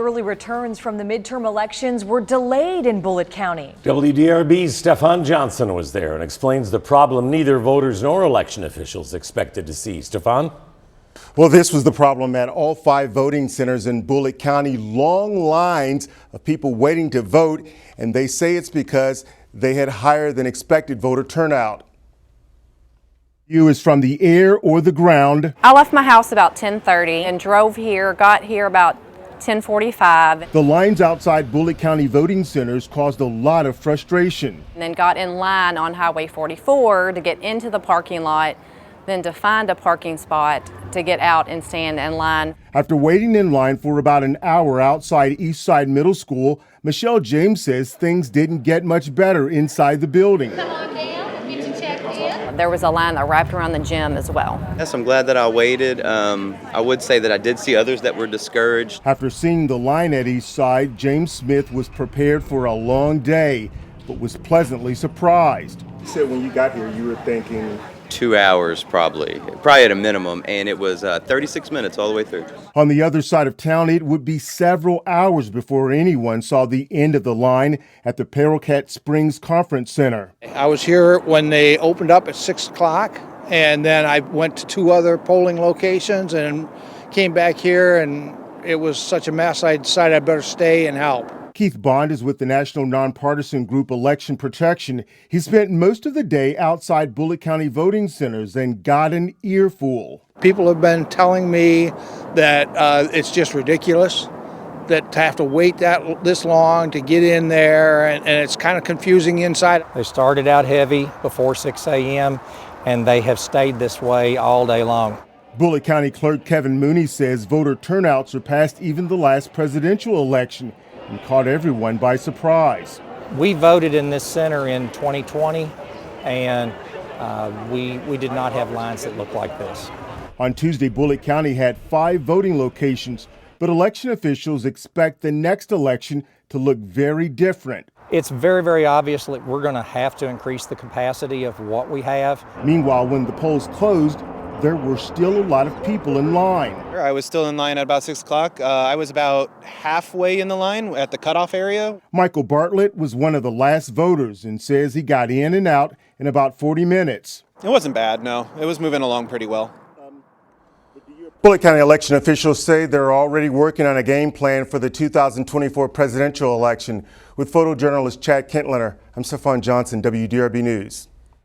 Early returns from the midterm elections were delayed in Bullitt County. WDRB's Stefan Johnson was there and explains the problem neither voters nor election officials expected to see. Stefan? Well, this was the problem at all 5 voting centers in Bullitt County. Long lines of people waiting to vote, and they say it's because they had higher than expected voter turnout. View is from the air or the ground. I left my house about 10:30 and drove here, got here about 10:45. The lines outside Bullitt County voting centers caused a lot of frustration. And then got in line on Highway 44 to get into the parking lot, then to find a parking spot to get out and stand in line. After waiting in line for about an hour outside Eastside Middle School, Michelle James says things didn't get much better inside the building. Come on down, get you checked in. There was a line that wrapped around the gym as well. Yes, I'm glad that I waited. I would say that I did see others that were discouraged. After seeing the line at Eastside, James Smith was prepared for a long day, but was pleasantly surprised. You said when you got here, you were thinking 2 hours probably at a minimum, and it was 36 minutes all the way through. On the other side of town, it would be several hours before anyone saw the end of the line at the Paroquet Springs Conference Center. I was here when they opened up at 6 o'clock, and then I went to 2 other polling locations and came back here, and it was such a mess I decided I'd better stay and help. Keith Bond is with the national nonpartisan group Election Protection. He spent most of the day outside Bullitt County voting centers and got an earful. People have been telling me that it's just ridiculous that to have to wait this long to get in there, and it's kind of confusing inside. They started out heavy before 6 a.m. and they have stayed this way all day long. Bullitt County Clerk Kevin Mooney says voter turnout surpassed even the last presidential election and caught everyone by surprise. We voted in this center in 2020, and we did not have lines that looked like this. On Tuesday, Bullitt County had 5 voting locations, but election officials expect the next election to look very different. It's very, very obvious that we're going to have to increase the capacity of what we have. Meanwhile, when the polls closed, there were still a lot of people in line. I was still in line at about 6 o'clock. I was about halfway in the line at the cutoff area. Michael Bartlett was one of the last voters and says he got in and out in about 40 minutes. It wasn't bad, no. It was moving along pretty well. Bullitt County election officials say they're already working on a game plan for the 2024 presidential election. With photojournalist Chad Kentlener, I'm Stefan Johnson, WDRB News.